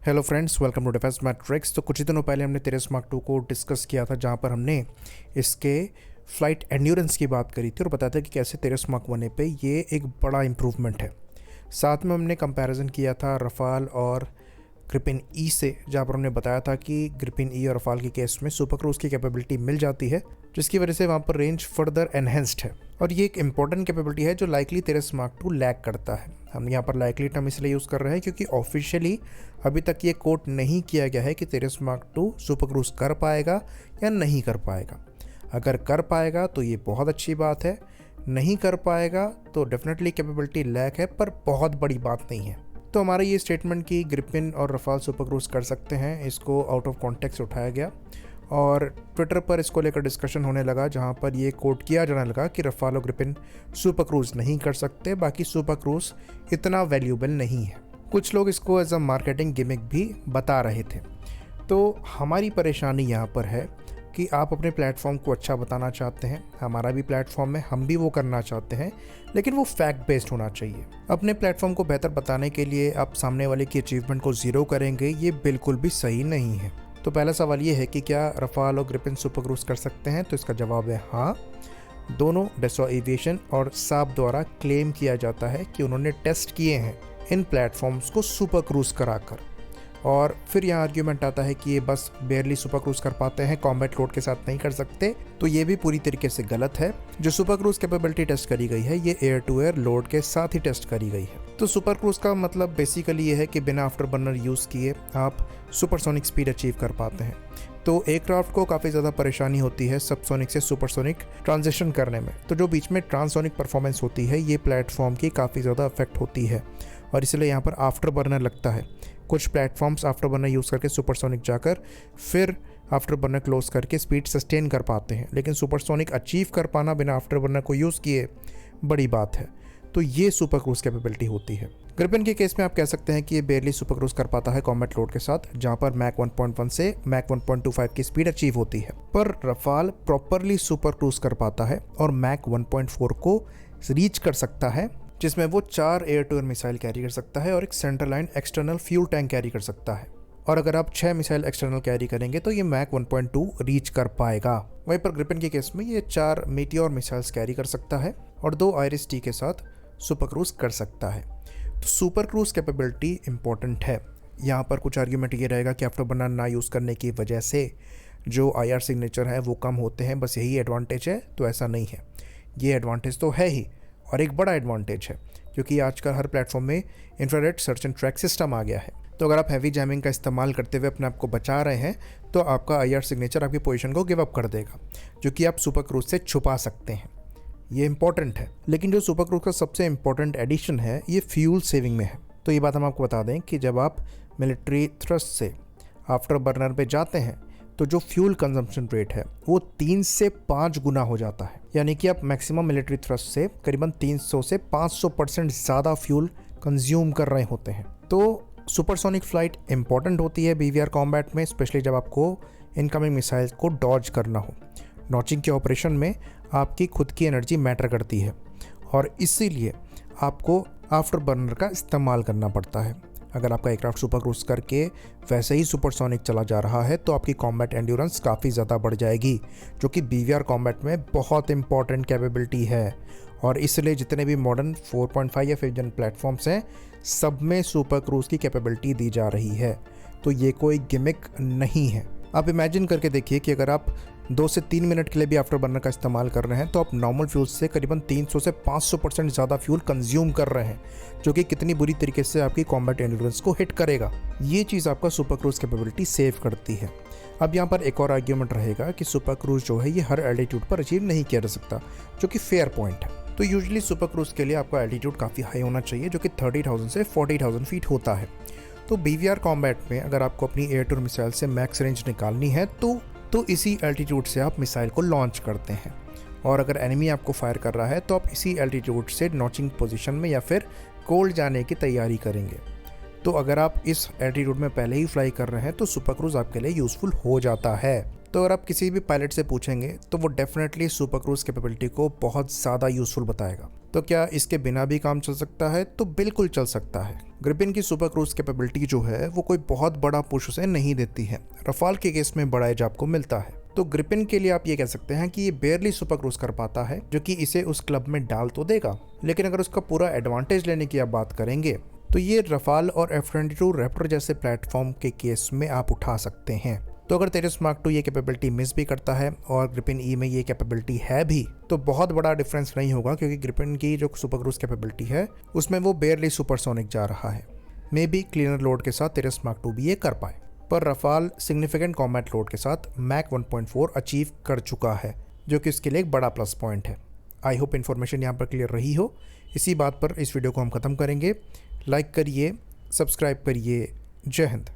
Hello friends, welcome to defence matrix. तो कुछ ही दिनों पहले हमने तेरस मार्क 2 को डिस्कस किया था, जहां पर हमने इसके फ्लाइट एंड्योरेंस की बात करी थी और बताया था कि कैसे तेरस मार्क 1 पे ये एक बड़ा इम्प्रूवमेंट है। साथ में हमने कंपैरिजन किया था रफाल और ग्रिपेन ई से, जहाँ पर हमने बताया था कि ग्रिपेन ई और रफाल के केस में सुपर क्रूज की कैपेबिलिटी मिल जाती है, जिसकी वजह से वहाँ पर रेंज फर्दर एनहेंस्ड है। और ये एक इंपॉर्टेंट कैपेबिलिटी है जो लाइकली तेरस मार्क 2 लैग करता है। हम यहाँ पर लाइकली टर्म इसलिए यूज़ कर रहे हैं क्योंकि ऑफिशियली अभी तक ये कोट नहीं किया गया है कि तेरस मार्क 2 सुपर क्रूज कर पाएगा या नहीं कर पाएगा। अगर कर पाएगा तो ये बहुत अच्छी बात है, नहीं कर पाएगा तो डेफिनेटली कैपेबिलिटी लैग है, पर बहुत बड़ी बात नहीं है। तो हमारा ये स्टेटमेंट कि ग्रिपेन और रफाल सुपर क्रूज कर सकते हैं, इसको आउट ऑफ कॉन्टेक्स्ट उठाया गया और ट्विटर पर इसको लेकर डिस्कशन होने लगा, जहां पर ये कोट किया जाने लगा कि रफाल और ग्रिपेन सुपर क्रूज नहीं कर सकते, बाकी सुपर क्रूज इतना वैल्यूएबल नहीं है। कुछ लोग इसको एज अ मार्केटिंग गिमिक भी बता रहे थे। तो हमारी परेशानी यहाँ पर है कि आप अपने प्लेटफॉर्म को अच्छा बताना चाहते हैं, हमारा भी प्लेटफॉर्म है, हम भी वो करना चाहते हैं, लेकिन वो फैक्ट बेस्ड होना चाहिए। अपने प्लेटफॉर्म को बेहतर बताने के लिए आप सामने वाले की अचीवमेंट को ज़ीरो करेंगे, ये बिल्कुल भी सही नहीं है। तो पहला सवाल ये है कि क्या रफाल और ग्रिपेन सुपर क्रूज कर सकते हैं? तो इसका जवाब है हाँ। दोनों डसॉ एविएशन और साब द्वारा क्लेम किया जाता है कि उन्होंने टेस्ट किए हैं इन प्लेटफॉर्म्स को सुपर क्रूज कराकर। और फिर यहाँ आर्ग्यूमेंट आता है कि ये बस बेयरली सुपर क्रूज कर पाते हैं, कॉम्बैट लोड के साथ नहीं कर सकते। तो ये भी पूरी तरीके से गलत है। जो सुपर क्रूज कैपेबिलिटी टेस्ट करी गई है, ये एयर टू एयर लोड के साथ ही टेस्ट करी गई है। तो सुपर क्रूज का मतलब बेसिकली ये है कि बिना आफ्टर बर्नर यूज़ किए आप सुपरसोनिक स्पीड अचीव कर पाते हैं। तो एयरक्राफ्ट को काफ़ी ज़्यादा परेशानी होती है सबसोनिक से सुपरसोनिक ट्रांजिशन करने में। तो जो बीच में ट्रांससोनिक परफॉर्मेंस होती है, ये प्लेटफॉर्म की काफ़ी ज़्यादा अफेक्ट होती है और इसलिए यहाँ पर आफ्टर बर्नर लगता है। कुछ प्लेटफॉर्म्स आफ्टर बर्नर यूज़ करके सुपरसोनिक जाकर फिर आफ्टर बर्नर क्लोज करके स्पीड सस्टेन कर पाते हैं, लेकिन सुपरसोनिक अचीव कर पाना बिना आफ्टर बर्नर को यूज़ किए बड़ी बात है। तो ये सुपर क्रूज कैपेबिलिटी होती है। ग्रिपेन के केस में आप कह सकते हैं कि ये बेयरली सुपर क्रूज कर पाता है कॉम्बैट लोड के साथ, जहां पर मैक 1.1 से मैक 1.25 की स्पीड अचीव होती है। पर रफाल प्रॉपरली सुपर क्रूज कर पाता है और मैक 1.4 को रीच कर सकता है, जिसमें वो 4 air to air missile carry कर सकता है और एक central line external fuel tank carry कर सकता है। और अगर आप 6 मिसाइल एक्सटर्नल कैरी करेंगे तो ये मैक 1.2 रीच कर पाएगा। वहीं पर ग्रिपेन के केस में ये 4 मीटियोर मिसाइल्स कैरी कर सकता है और 2 आयरिस टी के साथ सुपर क्रूज कर सकता है। तो सुपर क्रूज कैपेबिलिटी इंपॉर्टेंट है। यहाँ पर कुछ आर्ग्यूमेंट ये रहेगा कि आफ्टर बर्नर ना यूज़ करने की वजह से जो IR सिग्नेचर है वो कम होते हैं, बस यही एडवांटेज है। तो ऐसा नहीं है, ये एडवांटेज तो है ही और एक बड़ा एडवांटेज है, क्योंकि आजकल हर प्लेटफॉर्म में infrared search and track system आ गया है। तो अगर आप हैवी जैमिंग का इस्तेमाल करते हुए अपने आप को बचा रहे हैं तो आपका IR सिग्नेचर आपकी पोजीशन को गिव अप कर देगा, जो कि आप सुपर क्रूज से छुपा सकते हैं। ये इंपॉर्टेंट है। लेकिन जो सुपर क्रूज का सबसे इंपॉर्टेंट एडिशन है, ये फ्यूल सेविंग में है। तो ये बात हम आपको बता दें कि जब आप मिलिट्री थ्रस्ट से आफ्टर बर्नर पे जाते हैं तो जो फ्यूल कंजम्पशन रेट है वो 3 से 5 गुना हो जाता है। यानी कि आप मैक्सिमम मिलिट्री थ्रस्ट से करीबन 300 से 500% ज़्यादा फ्यूल कंज्यूम कर रहे होते हैं। तो सुपरसोनिक फ्लाइट इंपॉर्टेंट होती है BVR कॉम्बैट में, स्पेशली जब आपको इनकमिंग मिसाइल को डॉज करना हो। नॉचिंग के ऑपरेशन में आपकी खुद की एनर्जी मैटर करती है और इसीलिए आपको आफ्टर बर्नर का इस्तेमाल करना पड़ता है। अगर आपका एयरक्राफ्ट सुपर क्रूज करके वैसे ही सुपरसोनिक चला जा रहा है तो आपकी कॉम्बैट एंड्योरेंस काफ़ी ज़्यादा बढ़ जाएगी, जो कि BVR कॉम्बैट में बहुत इंपॉर्टेंट कैपेबिलिटी है। और इसलिए जितने भी मॉडर्न 4.5 या 5 जन प्लेटफॉर्म्स हैं, सब में सुपर क्रूज की कैपेबिलिटी दी जा रही है। तो ये कोई गिमिक नहीं है। आप इमेजिन करके देखिए कि अगर आप 2 से 3 मिनट के लिए भी आफ्टर बर्नर का इस्तेमाल कर रहे हैं तो आप नॉर्मल फ्यूल से करीबन 300 से 500% ज़्यादा फ्यूल कंज्यूम कर रहे हैं, जो कि कितनी बुरी तरीके से आपकी कॉम्बैट एंड्योरेंस को हिट करेगा। ये चीज़ आपका सुपर क्रूज कैपेबिलिटी सेव करती है। अब यहाँ पर एक और आर्ग्यूमेंट रहेगा कि सुपर क्रूज जो है ये हर एल्टीट्यूड पर अचीव नहीं किया जा सकता, जो कि फेयर पॉइंट है। तो यूजुअली सुपर क्रूज के लिए आपका एल्टीट्यूड काफ़ी हाई होना चाहिए, जो कि 30,000 से 40,000 फीट होता है। तो BVR कॉम्बैट में अगर आपको अपनी एयर टू एयर मिसाइल से मैक्स रेंज निकालनी है तो इसी एल्टीट्यूड से आप मिसाइल को लॉन्च करते हैं। और अगर एनिमी आपको फायर कर रहा है तो आप इसी एल्टीट्यूड से नॉचिंग पोजीशन में या फिर कोल्ड जाने की तैयारी करेंगे। तो अगर आप इस एल्टीट्यूड में पहले ही फ्लाई कर रहे हैं तो सुपर क्रूज आपके लिए यूज़फुल हो जाता है। तो अगर आप किसी भी पायलट से पूछेंगे तो वो डेफिनेटली सुपर क्रूज कैपेबिलिटी को बहुत ज़्यादा यूज़फुल बताएगा। तो क्या इसके बिना भी काम चल सकता है? तो बिल्कुल चल सकता है। ग्रिपेन की सुपर क्रूज कैपेबिलिटी जो है वो कोई बहुत बड़ा पुश उसे नहीं देती है। रफाल के केस में बड़ा एज आपको मिलता है। तो ग्रिपेन के लिए आप ये कह सकते हैं कि ये बेयरली सुपर क्रूज कर पाता है, जो कि इसे उस क्लब में डाल तो देगा, लेकिन अगर उसका पूरा एडवांटेज लेने की आप बात करेंगे तो ये रफाल और F-22 रैप्टर जैसे प्लेटफॉर्म के केस में आप उठा सकते हैं। तो अगर तेजस मार्क 2 ये कैपेबिलिटी मिस भी करता है और ग्रिपेन ई में ये कैपेबिलिटी है भी, तो बहुत बड़ा डिफरेंस नहीं होगा, क्योंकि ग्रिपेन की जो सुपर क्रूज कैपेबिलिटी है उसमें वो बेयरली सुपरसोनिक जा रहा है। मे बी क्लीनर लोड के साथ तेजस मार्क 2 भी ये कर पाए, पर रफाल सिग्निफिकेंट कॉम्बैट लोड के साथ मैक 1.4 अचीव कर चुका है, जो कि इसके लिए एक बड़ा प्लस पॉइंट है। आई होप इन्फॉर्मेशन यहाँ पर क्लियर रही हो। इसी बात पर इस वीडियो को हम ख़त्म करेंगे। लाइक करिए, सब्सक्राइब करिए। जय हिंद।